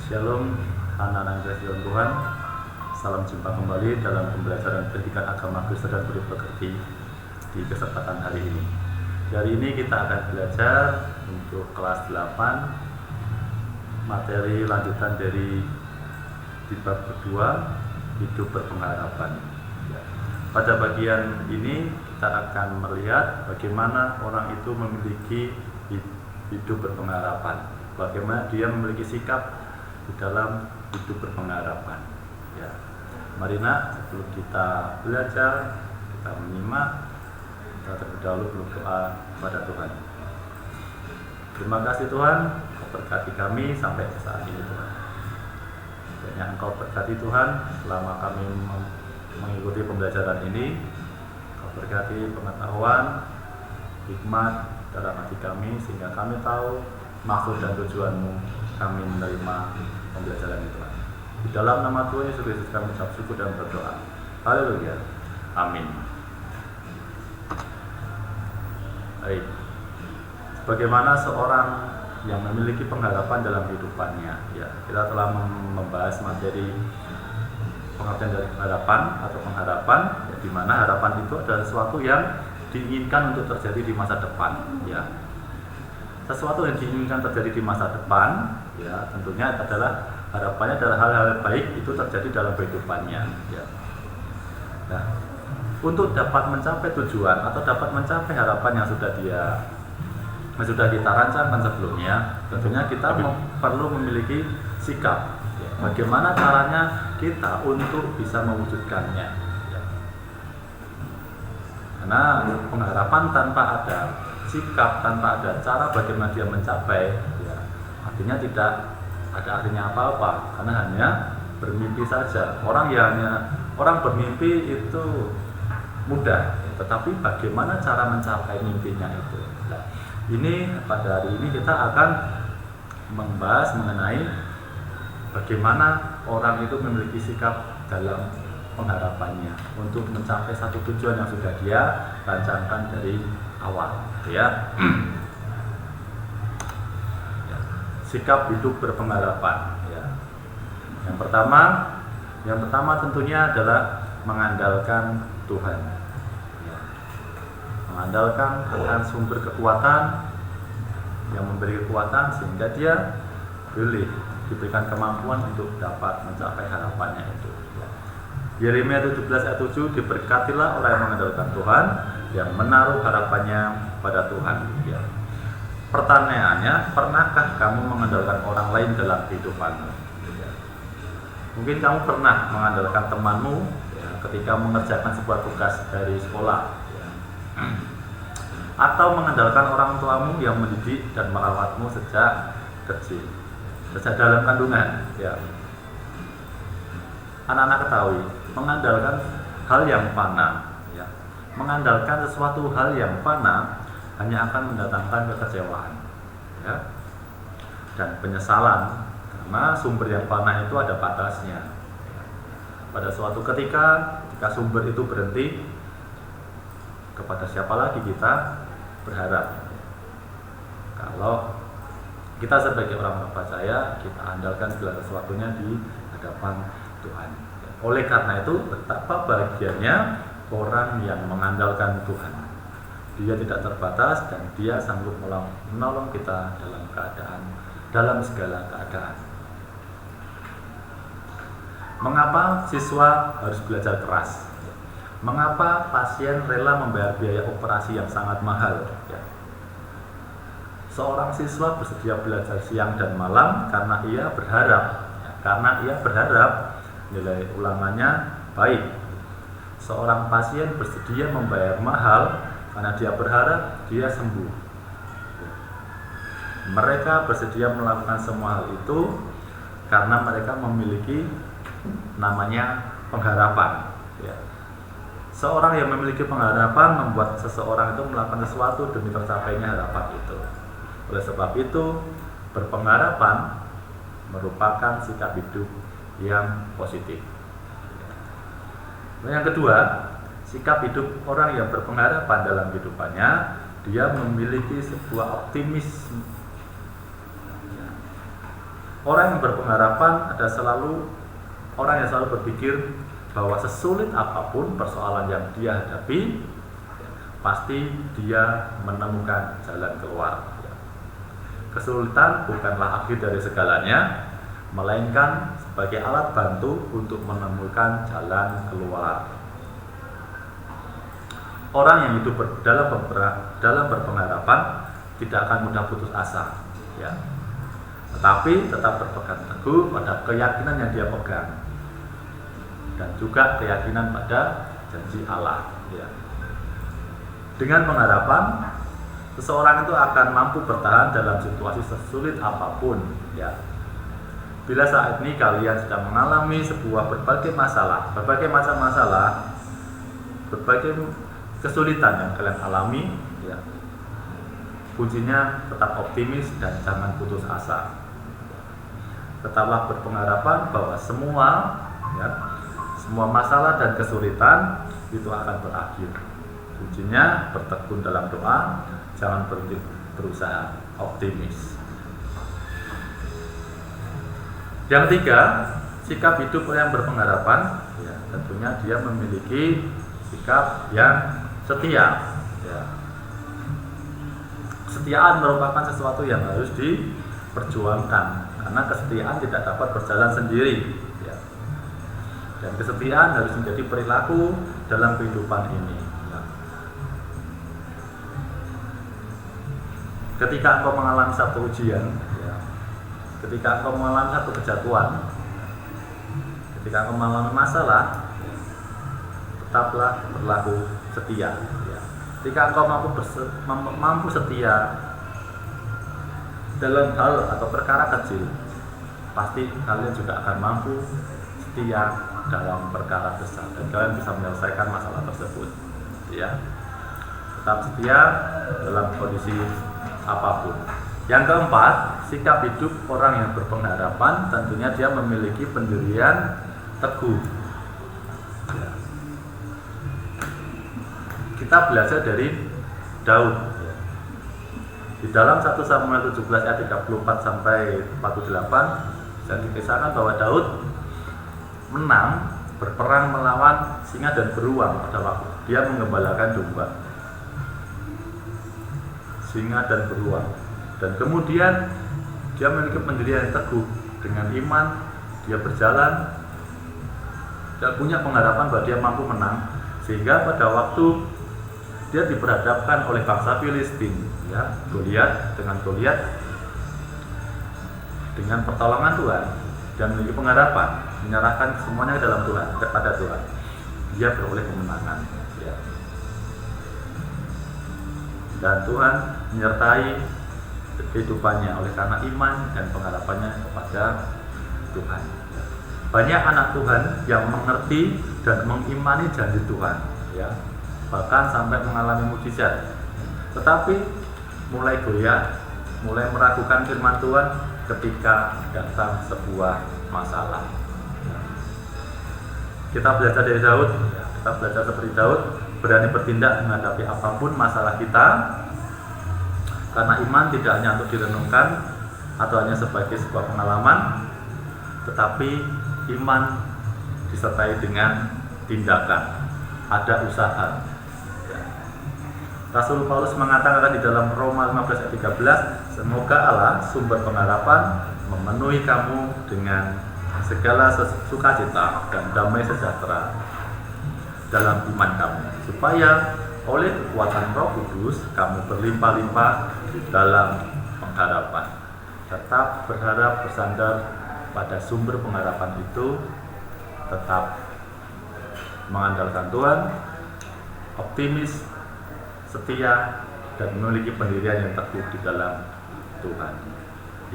Shalom, anak-anak dalam Tuhan. Salam jumpa kembali dalam pembelajaran pendidikan agama Kristen dan Budi Pekerti di kesempatan hari ini. Hari ini kita akan belajar untuk kelas 8 materi lanjutan dari di bab kedua, hidup berpengharapan. Pada bagian ini kita akan melihat bagaimana orang itu memiliki hidup berpengharapan, bagaimana dia memiliki sikap di dalam hidup berpengharapan. Ya, mari nak, sebelum kita belajar, kita menyimak, kita terlebih dahulu berdoa kepada Tuhan. Terima kasih Tuhan, Kau berkati kami sampai ke saat ini Tuhan. Banyak Engkau berkati Tuhan selama kami mengikuti pembelajaran ini. Kau berkati pengetahuan, hikmat dalam hati kami sehingga kami tahu maksud dan tujuan-Mu kami menerima pembelajaran itu. Di dalam nama Tuhan Yesus Kristus kami ucap syukur dan berdoa. Haleluya. Amin. Baik. Bagaimana seorang yang memiliki pengharapan dalam kehidupannya? Ya, kita telah membahas materi pengertian dari harapan atau pengharapan, ya, di mana harapan itu adalah sesuatu yang diinginkan untuk terjadi di masa depan. Ya, sesuatu yang diinginkan terjadi di masa depan, ya tentunya adalah harapannya adalah hal-hal baik itu terjadi dalam kehidupannya. Ya. Nah, untuk dapat mencapai tujuan atau dapat mencapai harapan yang sudah kita rancangkan sebelumnya, tentunya kita perlu memiliki sikap. Ya. Bagaimana caranya kita untuk bisa mewujudkannya? Ya. Karena pengharapan tanpa ada sikap, tanpa ada cara bagaimana dia mencapai, ya, artinya tidak ada artinya apa-apa, karena hanya bermimpi saja. Orang bermimpi itu mudah, tetapi bagaimana cara mencapai mimpinya itu. Nah, ini pada hari ini kita akan membahas mengenai bagaimana orang itu memiliki sikap dalam pengharapannya untuk mencapai satu tujuan yang sudah dia rancangkan dari awal, ya. Sikap hidup berpengharapan, ya. Yang pertama tentunya adalah mengandalkan Tuhan, ya. Mengandalkan akan sumber kekuatan yang memberi kekuatan sehingga dia boleh diberikan kemampuan untuk dapat mencapai harapannya itu, ya. Yeremia 17 ayat 7, diberkatilah orang yang mengandalkan Tuhan, yang menaruh harapannya pada Tuhan. Ya. Pertanyaannya, pernahkah kamu mengandalkan orang lain dalam kehidupanmu? Ya. Mungkin kamu pernah mengandalkan temanmu, ya, ketika mengerjakan sebuah tugas dari sekolah, ya. Atau mengandalkan orang tuamu yang mendidik dan merawatmu sejak kecil, sejak dalam kandungan. Ya. Anak-anak ketahui, mengandalkan hal yang fana, ya. Mengandalkan sesuatu hal yang fana hanya akan mendatangkan kekecewaan, ya, dan penyesalan, karena sumber yang fana itu ada batasnya. Pada suatu ketika sumber itu berhenti, kepada siapa lagi kita berharap? Kalau kita sebagai orang percaya, kita andalkan segala sesuatunya di hadapan Tuhan. Oleh karena itu, betapa bahagianya orang yang mengandalkan Tuhan. Dia tidak terbatas dan dia sanggup menolong kita dalam segala keadaan. Mengapa siswa harus belajar keras? Mengapa pasien rela membayar biaya operasi yang sangat mahal? Ya. Seorang siswa bersedia belajar siang dan malam karena ia berharap nilai ulangannya baik. Seorang pasien bersedia membayar mahal karena dia berharap dia sembuh. Mereka bersedia melakukan semua hal itu karena mereka memiliki namanya pengharapan. Ya. Seorang yang memiliki pengharapan membuat seseorang itu melakukan sesuatu demi tercapainya harapan itu. Oleh sebab itu, berpengharapan merupakan sikap hidup yang positif. Yang kedua, sikap hidup orang yang berpengharapan dalam kehidupannya, dia memiliki sebuah optimisme. Orang yang berpengharapan ada selalu orang yang selalu berpikir bahwa sesulit apapun persoalan yang dia hadapi, pasti dia menemukan jalan keluar. Kesulitan bukanlah akhir dari segalanya, melainkan sebagai alat bantu untuk menemukan jalan keluar. Orang yang hidup dalam berpengharapan tidak akan mudah putus asa, ya. Tetapi tetap berpegang teguh pada keyakinan yang dia pegang dan juga keyakinan pada janji Allah, ya. Dengan pengharapan, seseorang itu akan mampu bertahan dalam situasi sesulit apapun, ya. Bila saat ini kalian sedang mengalami berbagai macam masalah, berbagai kesulitan yang kalian alami, ya, kuncinya tetap optimis dan jangan putus asa. Tetaplah berpengharapan bahwa semua masalah dan kesulitan itu akan berakhir. Kuncinya bertekun dalam doa, jangan berhenti berusaha, optimis. Yang ketiga, sikap hidup yang berpengharapan, ya, tentunya dia memiliki sikap yang setia, ya. Kesetiaan merupakan sesuatu yang harus diperjuangkan, karena kesetiaan tidak dapat berjalan sendiri, ya. Dan kesetiaan harus menjadi perilaku dalam kehidupan ini, ya. Ketika engkau mengalami satu ujian, ya, ketika engkau mengalami satu kejatuhan, ketika engkau mengalami masalah, tetaplah berlaku setia, ya. Ketika engkau mampu setia dalam hal atau perkara kecil, pasti kalian juga akan mampu setia dalam perkara besar dan kalian bisa menyelesaikan masalah tersebut, ya. Tetap setia dalam kondisi apapun. Yang keempat, sikap hidup orang yang berpengharapan tentunya dia memiliki pendirian teguh, ya. Kita belajar dari Daud, ya. Di dalam 1 Samuel 17 ayat 34 sampai 48 dan dikisahkan bahwa Daud menang berperang melawan singa dan beruang pada waktu dia mengembalakan domba. Singa dan beruang, dan kemudian dia memiliki pendirian yang teguh. Dengan iman dia berjalan dan punya pengharapan bahwa dia mampu menang, sehingga pada waktu dia diperhadapkan oleh bangsa Filistin, ya, Goliat dengan pertolongan Tuhan dan memiliki pengharapan, menyerahkan semuanya ke dalam Tuhan, kepada Tuhan, dia beroleh kemenangan, ya. Dan Tuhan menyertai kehidupannya oleh karena iman dan pengharapannya kepada Tuhan. Banyak anak Tuhan yang mengerti dan mengimani janji Tuhan, ya, bahkan sampai mengalami mukjizat, tetapi mulai goyah, mulai meragukan firman Tuhan ketika datang sebuah masalah. Kita belajar dari Daud, kita belajar seperti Daud, berani bertindak menghadapi apapun masalah kita, karena iman tidak hanya untuk direnungkan atau hanya sebagai sebuah pengalaman, tetapi iman disertai dengan tindakan, ada usaha. Rasul Paulus mengatakan di dalam Roma 15 ayat 13, semoga Allah sumber pengharapan memenuhi kamu dengan segala sukacita dan damai sejahtera dalam iman kamu, supaya oleh kekuatan Roh Kudus kamu berlimpah-limpah di dalam pengharapan. Tetap berharap, bersandar pada sumber pengharapan itu, tetap mengandalkan Tuhan, optimis, setia, dan memiliki pendirian yang teguh di dalam Tuhan.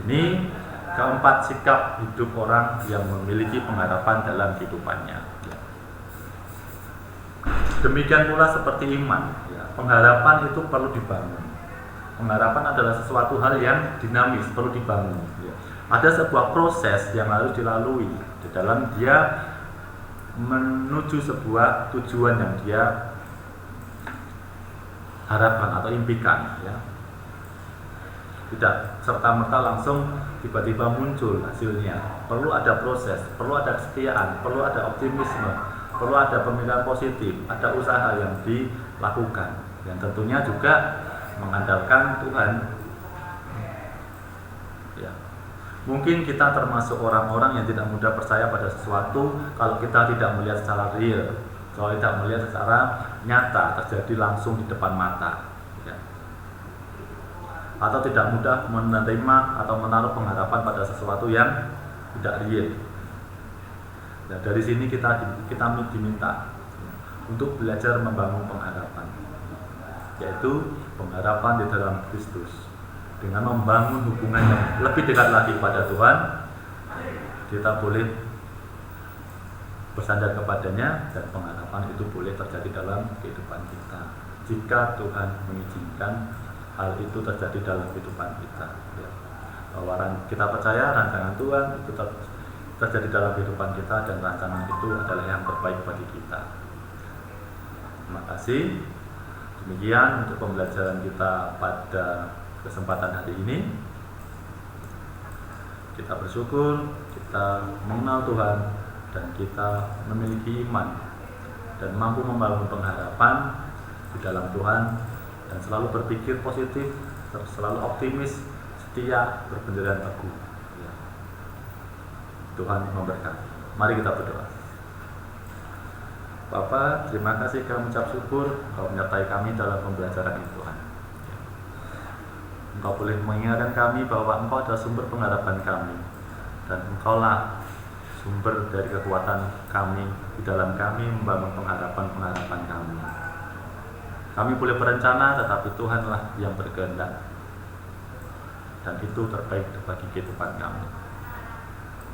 Ini keempat sikap hidup orang yang memiliki pengharapan dalam kehidupannya. Demikian pula seperti iman, ya, pengharapan itu perlu dibangun. Pengharapan adalah sesuatu hal yang dinamis, perlu dibangun, ya. Ada sebuah proses yang harus dilalui di dalam dia menuju sebuah tujuan yang dia harapkan atau impikan, ya. Tidak serta-merta langsung tiba-tiba muncul hasilnya. Perlu ada proses, perlu ada kesetiaan, perlu ada optimisme, perlu ada pemikiran positif, ada usaha yang dilakukan, dan tentunya juga mengandalkan Tuhan. Ya. Mungkin kita termasuk orang-orang yang tidak mudah percaya pada sesuatu kalau kita tidak melihat secara real, kalau tidak melihat secara nyata terjadi langsung di depan mata. Atau tidak mudah menerima atau menaruh pengharapan pada sesuatu yang tidak real. Nah, dari sini kita diminta untuk belajar membangun pengharapan, yaitu pengharapan di dalam Kristus. Dengan membangun hubungan yang lebih dekat lagi pada Tuhan, kita boleh bersandar kepadanya, dan pengharapan itu boleh terjadi dalam kehidupan kita jika Tuhan mengizinkan hal itu terjadi dalam kehidupan kita. Ya. Bahwa kita percaya rancangan Tuhan itu terjadi dalam kehidupan kita, dan rancangan itu adalah yang terbaik bagi kita. Terima kasih. Demikian untuk pembelajaran kita pada kesempatan hari ini. Kita bersyukur kita mengenal Tuhan, dan kita memiliki iman dan mampu membangun pengharapan di dalam Tuhan, dan selalu berpikir positif, selalu optimis, setia, berpendirian teguh. Ya. Tuhan memberkati. Mari kita berdoa. Bapa, terima kasih kami ucap syukur Engkau menyertai kami dalam pembelajaran ini, Tuhan. Ya. Engkau boleh mengingatkan kami bahwa Engkau adalah sumber pengharapan kami, dan Engkaulah sumber dari kekuatan kami di dalam kami membangun pengharapan kami. Kami boleh berencana, tetapi Tuhanlah yang berkehendak, dan itu terbaik bagi kehidupan kami.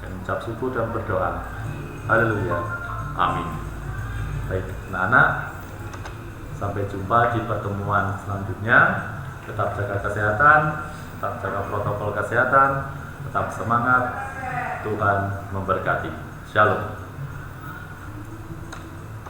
Dan ucap syukur dan berdoa. Haleluya. Amin. Baik, anak-anak, sampai jumpa di pertemuan selanjutnya. Tetap jaga kesehatan, tetap jaga protokol kesehatan, tetap semangat. Tuhan memberkati. Shalom.